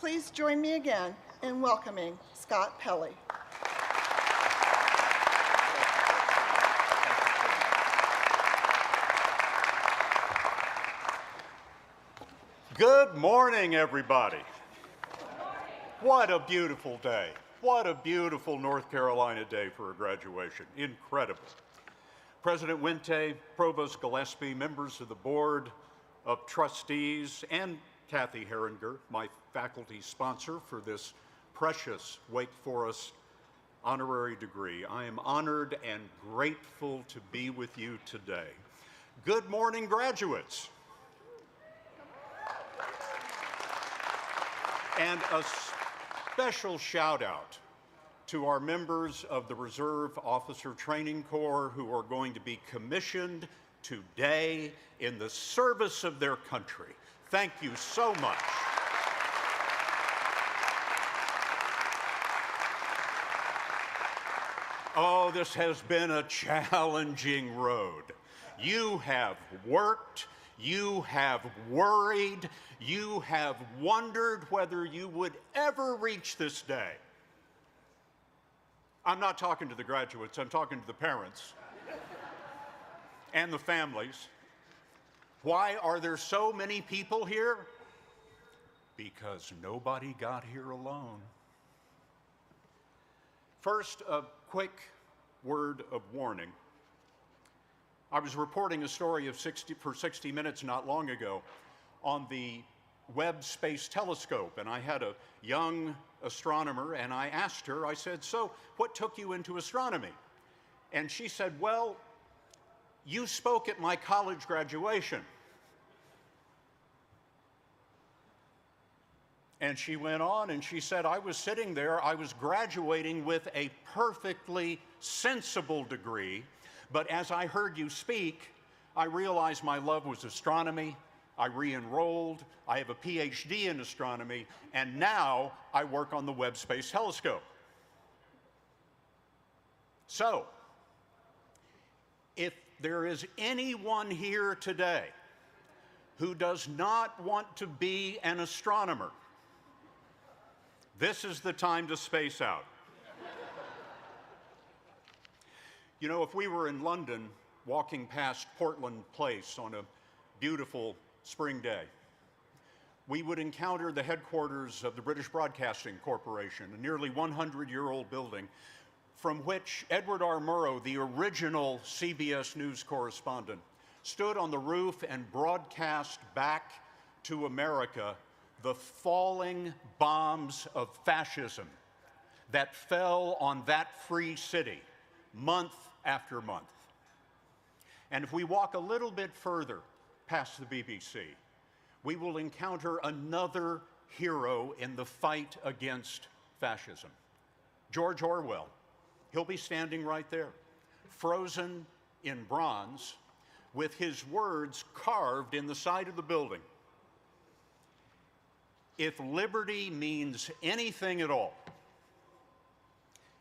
please join me again in welcoming Scott Pelley. Good morning, everybody. What a beautiful day. What a beautiful North Carolina day for a graduation. Incredible. President Wente, Provost Gillespie, members of the Board of Trustees, and Kathy Herringer, my faculty sponsor for this precious Wake Forest honorary degree. I am honored and grateful to be with you today. Good morning, graduates. And a special shout out to our members of the Reserve Officer Training Corps who are going to be commissioned today in the service of their country. Thank you so much. Oh, this has been a challenging road. You have worked, you have worried, you have wondered whether you would ever reach this day. I'm not talking to the graduates, I'm talking to the parents and the families. Why are there so many people here? Because nobody got here alone. First, a quick word of warning. I was reporting a story for 60 Minutes not long ago on the Webb Space Telescope, and I had a young astronomer, and I asked her, I said, so what took you into astronomy? And she said, well, you spoke at my college graduation. And she went on and she said, I was sitting there, I was graduating with a perfectly sensible degree, but as I heard you speak, I realized my love was astronomy. I re-enrolled, I have a PhD in astronomy, and now I work on the Webb Space Telescope. So, if there is anyone here today who does not want to be an astronomer, this is the time to space out. You know, if we were in London walking past Portland Place on a beautiful spring day, we would encounter the headquarters of the British Broadcasting Corporation, a nearly 100-year-old building from which Edward R. Murrow, the original CBS News correspondent, stood on the roof and broadcast back to America the falling bombs of fascism that fell on that free city month after month. And if we walk a little bit further past the BBC, we will encounter another hero in the fight against fascism, George Orwell. He'll be standing right there, frozen in bronze, with his words carved in the side of the building. If liberty means anything at all,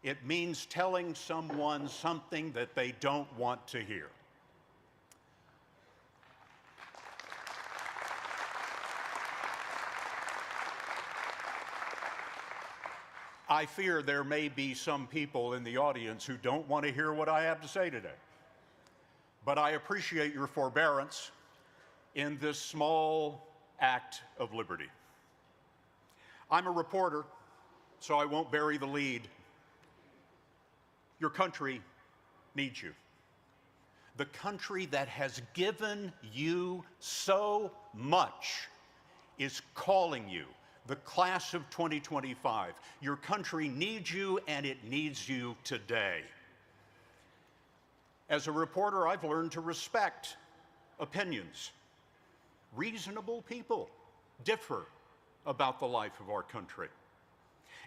it means telling someone something that they don't want to hear. I fear there may be some people in the audience who don't want to hear what I have to say today. But I appreciate your forbearance in this small act of liberty. I'm a reporter, so I won't bury the lead. Your country needs you. The country that has given you so much is calling you. The class of 2025. Your country needs you, and it needs you today. As a reporter, I've learned to respect opinions. Reasonable people differ about the life of our country.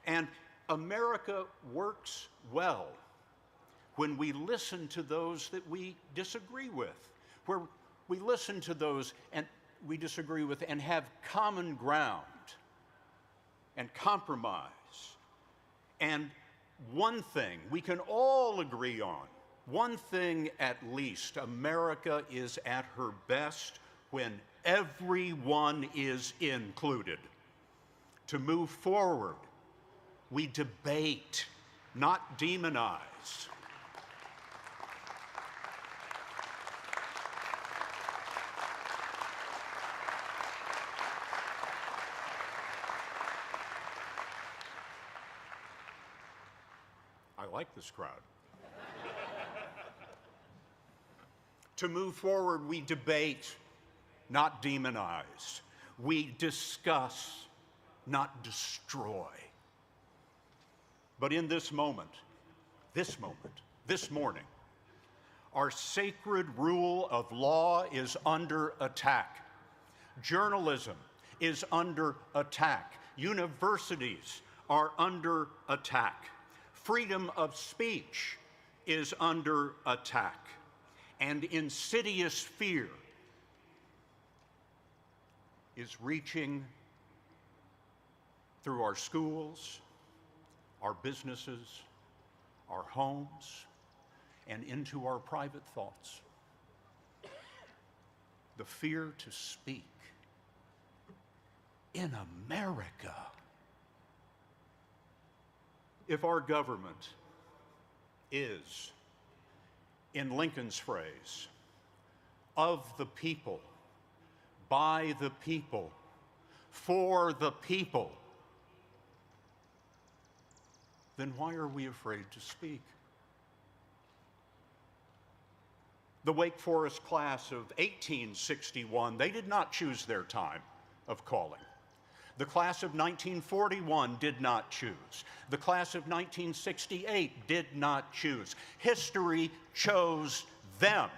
And America works well when we listen to those that we disagree with, where we listen to those and we disagree with and have common ground and compromise. And one thing we can all agree on, one thing at least, America is at her best when everyone is included. To move forward, we debate, not demonize. I like this crowd. To move forward, we debate, not demonize. We discuss, not destroy. But in this moment, this morning, our sacred rule of law is under attack. Journalism is under attack. Universities are under attack. Freedom of speech is under attack. And insidious fear is reaching through our schools, our businesses, our homes, and into our private thoughts. The fear to speak in America. If our government is, in Lincoln's phrase, of the people, by the people, for the people, then why are we afraid to speak? The Wake Forest class of 1861, they did not choose their time of calling. The class of 1941 did not choose. The class of 1968 did not choose. History chose them.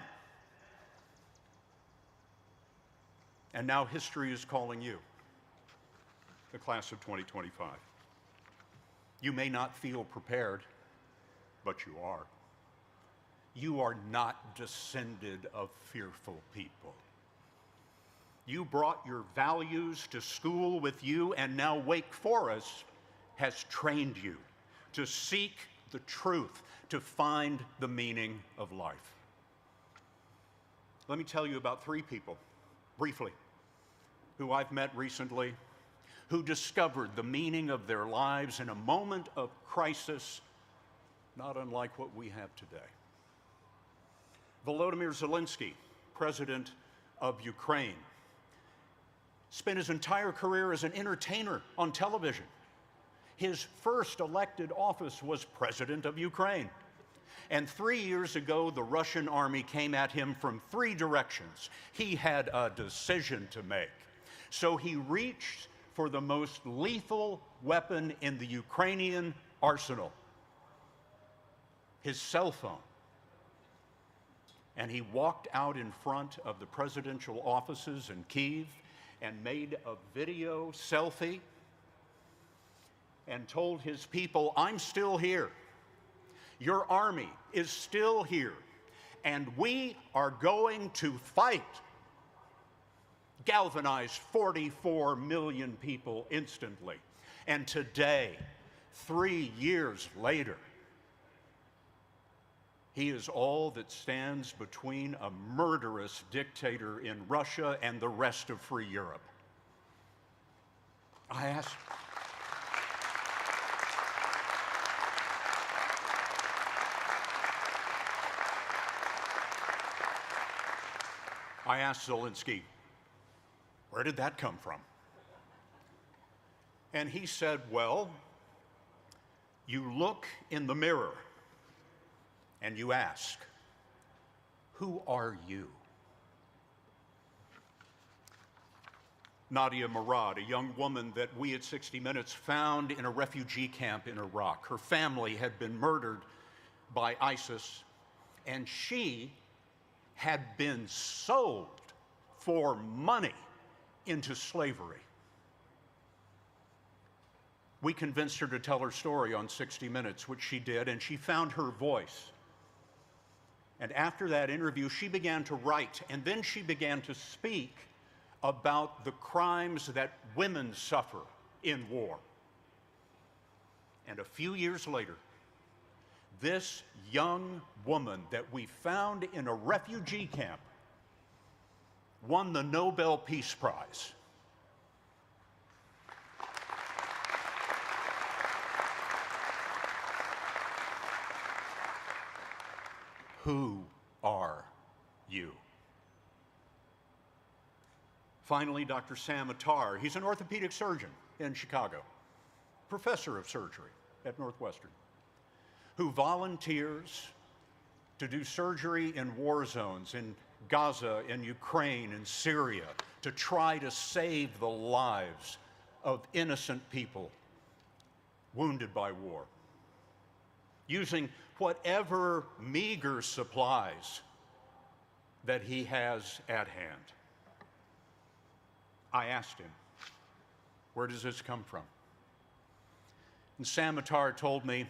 And now history is calling you, the class of 2025. You may not feel prepared, but you are. You are not descended of fearful people. You brought your values to school with you, and now Wake Forest has trained you to seek the truth, to find the meaning of life. Let me tell you about 3 people, briefly, who I've met recently, who discovered the meaning of their lives in a moment of crisis, not unlike what we have today. Volodymyr Zelensky, president of Ukraine, spent his entire career as an entertainer on television. His first elected office was president of Ukraine. And 3 years ago, the Russian army came at him from 3 directions. He had a decision to make. So he reached for the most lethal weapon in the Ukrainian arsenal, his cell phone. And he walked out in front of the presidential offices in Kyiv and made a video selfie and told his people, I'm still here. Your army is still here, and we are going to fight. Galvanized 44 million people instantly. And today, 3 years later, he is all that stands between a murderous dictator in Russia and the rest of free Europe. I asked Zelensky, where did that come from? And he said, well, you look in the mirror and you ask, who are you? Nadia Murad, a young woman that we at 60 Minutes found in a refugee camp in Iraq. Her family had been murdered by ISIS, and she had been sold for money into slavery. We convinced her to tell her story on 60 Minutes, which she did, and she found her voice. And after that interview, she began to write, and then she began to speak about the crimes that women suffer in war. And a few years later, this young woman that we found in a refugee camp won the Nobel Peace Prize. Who are you? Finally, Dr. Sam Attar. He's an orthopedic surgeon in Chicago, professor of surgery at Northwestern, who volunteers to do surgery in war zones in Gaza, in Ukraine, in Syria, to try to save the lives of innocent people wounded by war, using whatever meager supplies that he has at hand. I asked him, where does this come from? And Sam Attar told me,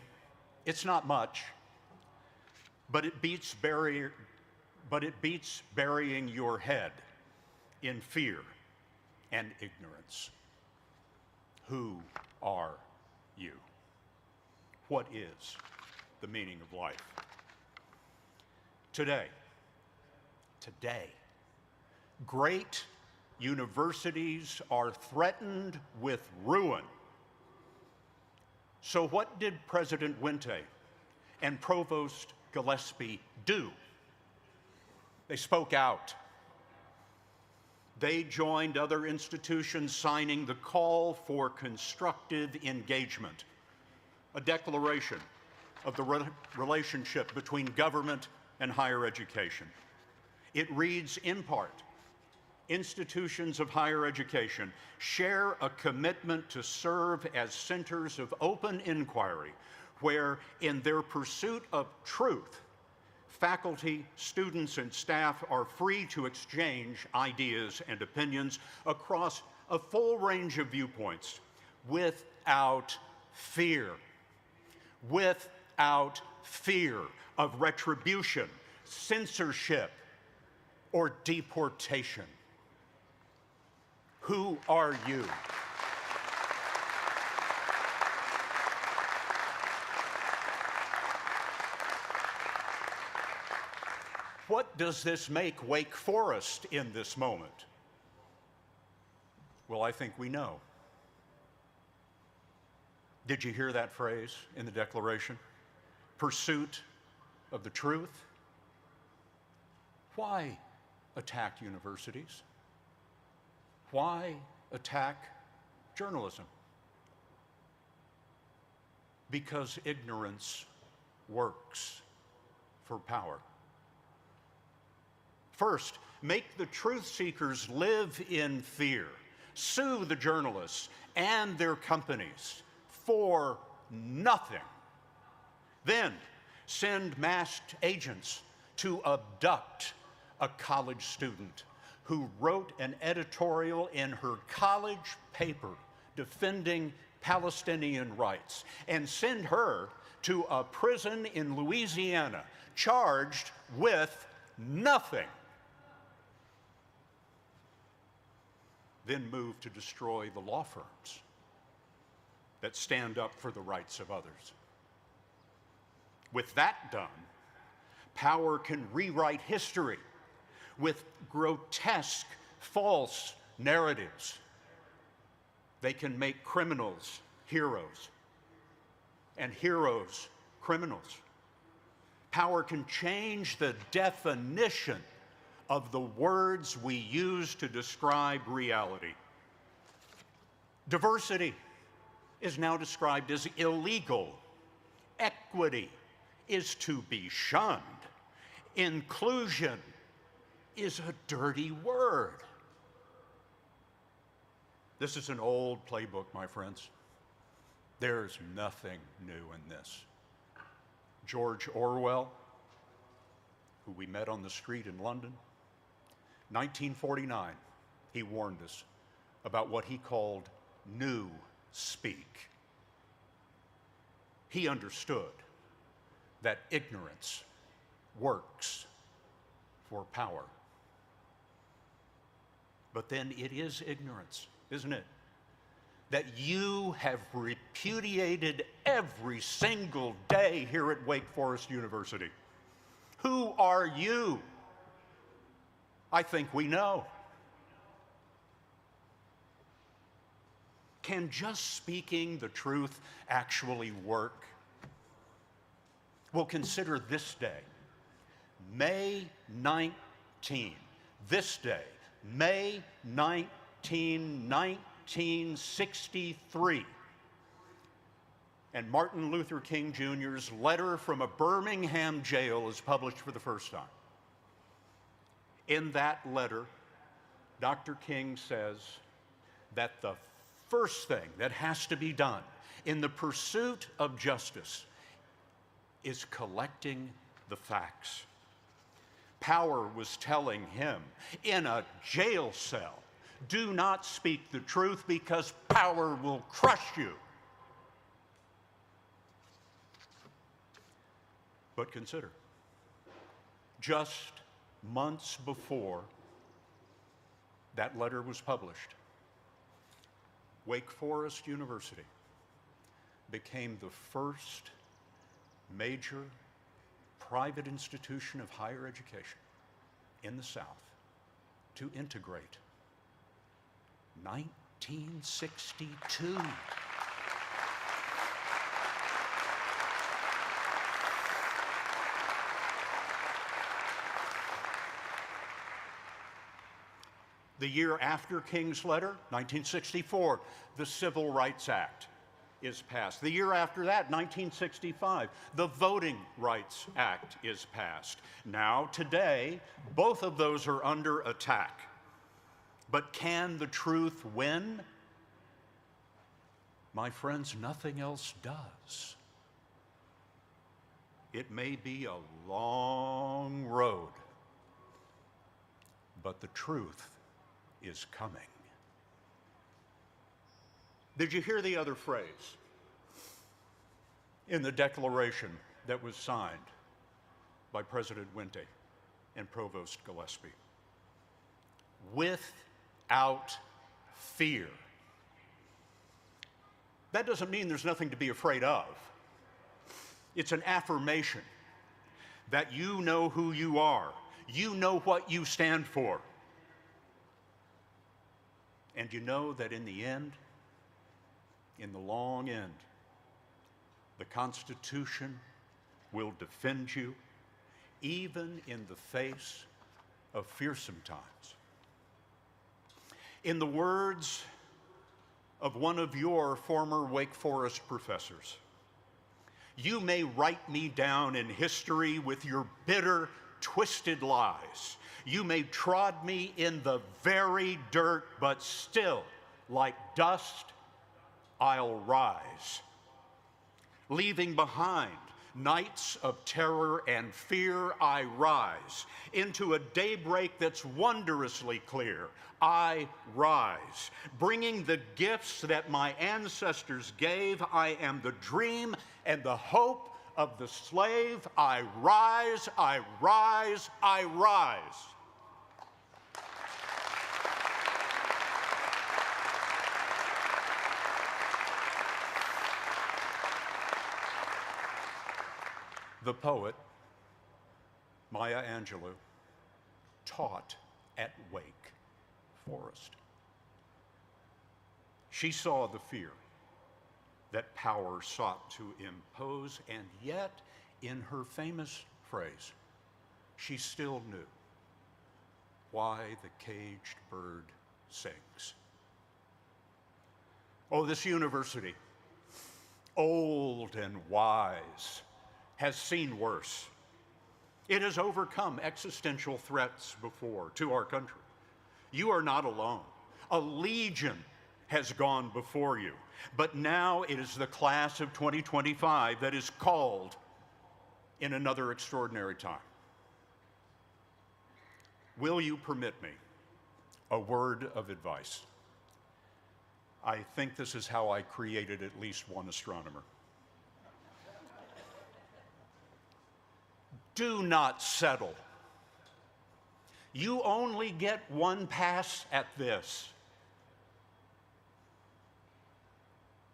it's not much, but it beats burying your head in fear and ignorance. Who are you? What is the meaning of life? Today, great universities are threatened with ruin. So what did President Wente and Provost Gillespie do? They spoke out. They joined other institutions signing the call for constructive engagement, a declaration of the relationship between government and higher education. It reads in part, institutions of higher education share a commitment to serve as centers of open inquiry, where in their pursuit of truth, faculty, students, and staff are free to exchange ideas and opinions across a full range of viewpoints without fear of retribution, censorship, or deportation. Who are you? What does this make Wake Forest in this moment? Well, I think we know. Did you hear that phrase in the Declaration? Pursuit of the truth. Why attack universities? Why attack journalism? Because ignorance works for power. First, make the truth seekers live in fear. Sue the journalists and their companies for nothing. Then, send masked agents to abduct a college student who wrote an editorial in her college paper defending Palestinian rights, and send her to a prison in Louisiana charged with nothing. Then move to destroy the law firms that stand up for the rights of others. With that done, power can rewrite history with grotesque, false narratives. They can make criminals heroes and heroes criminals. Power can change the definition of the words we use to describe reality. Diversity is now described as illegal. Equity is to be shunned. Inclusion is a dirty word. This is an old playbook, my friends. There's nothing new in this. George Orwell, who we met on the street in London, 1949, he warned us about what he called new speak. He understood that ignorance works for power. But then it is ignorance, isn't it, that you have repudiated every single day here at Wake Forest University. Who are you? I think we know. Can just speaking the truth actually work? Well, consider this day, May 19, this day, May 19, 1963, and Martin Luther King Jr.'s letter from a Birmingham jail is published for the first time. In that letter, Dr. King says that the first thing that has to be done in the pursuit of justice is collecting the facts. Power was telling him in a jail cell, do not speak the truth because power will crush you. But consider, just months before that letter was published, Wake Forest University became the first major private institution of higher education in the South to integrate. 1962. The year after King's letter, 1964, the Civil Rights Act is passed. The year after that, 1965, the Voting Rights Act is passed. Now, today, both of those are under attack. But can the truth win? My friends, nothing else does. It may be a long road, but the truth is coming. Did you hear the other phrase in the declaration that was signed by President Wente and Provost Gillespie? Without fear. That doesn't mean there's nothing to be afraid of. It's an affirmation that you know who you are. You know what you stand for. And you know that in the end, in the long end, the Constitution will defend you even in the face of fearsome times. In the words of one of your former Wake Forest professors, you may write me down in history with your bitter, twisted lies. You may trod me in the very dirt, but still, like dust, I'll rise. Leaving behind nights of terror and fear, I rise. Into a daybreak that's wondrously clear, I rise. Bringing the gifts that my ancestors gave, I am the dream and the hope of the slave. I rise, I rise, I rise. The poet, Maya Angelou, taught at Wake Forest. She saw the fear that power sought to impose, and yet, in her famous phrase, she still knew why the caged bird sings. Oh, this university, old and wise, has seen worse. It has overcome existential threats before to our country. You are not alone. A legion has gone before you. But now it is the class of 2025 that is called in another extraordinary time. Will you permit me a word of advice? I think this is how I created at least one astronomer. Do not settle. You only get one pass at this.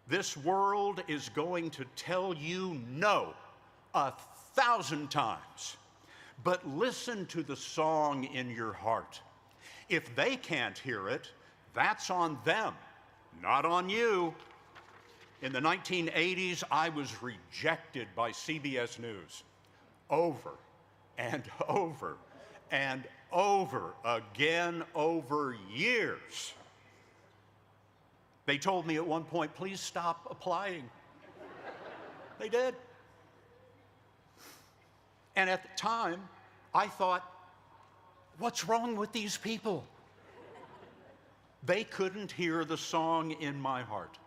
This world is going to tell you no 1,000 times. But listen to the song in your heart. If they can't hear it, that's on them, not on you. In the 1980s, I was rejected by CBS News over and over and over again over years. They told me at one point, please stop applying. They did. And at the time, I thought, what's wrong with these people? They couldn't hear the song in my heart.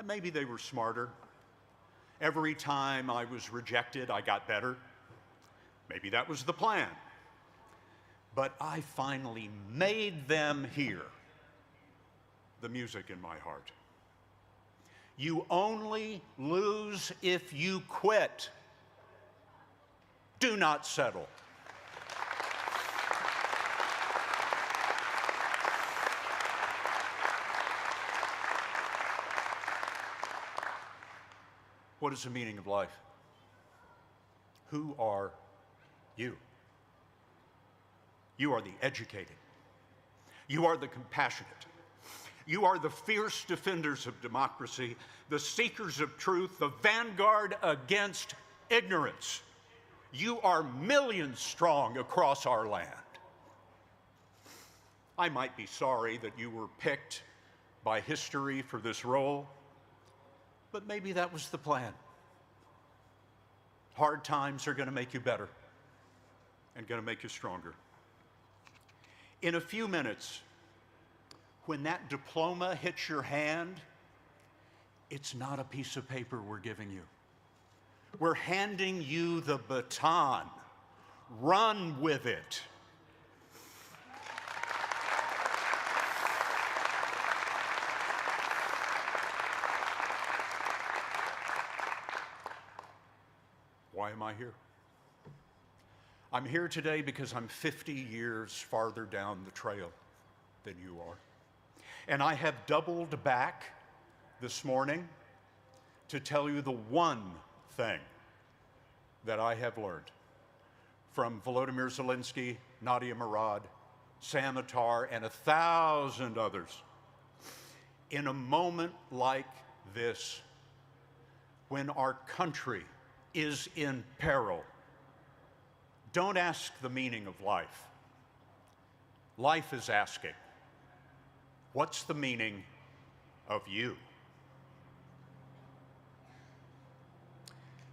Maybe they were smarter. Every time I was rejected, I got better. Maybe that was the plan. But I finally made them hear the music in my heart. You only lose if you quit. Do not settle. What is the meaning of life? Who are you? You are the educated. You are the compassionate. You are the fierce defenders of democracy, the seekers of truth, the vanguard against ignorance. You are millions strong across our land. I might be sorry that you were picked by history for this role, but maybe that was the plan. Hard times are going to make you better and going to make you stronger. In a few minutes, when that diploma hits your hand, it's not a piece of paper we're giving you. We're handing you the baton. Run with it. Why am I here? I'm here today because I'm 50 years farther down the trail than you are. And I have doubled back this morning to tell you the one thing that I have learned from Volodymyr Zelensky, Nadia Murad, Sam Attar, and 1,000 others. In a moment like this, when our country is in peril, don't ask the meaning of life. Life is asking, what's the meaning of you?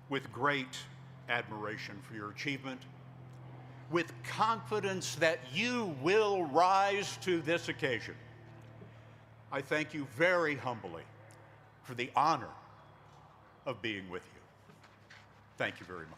With great admiration for your achievement, with confidence that you will rise to this occasion, I thank you very humbly for the honor of being with you. Thank you very much.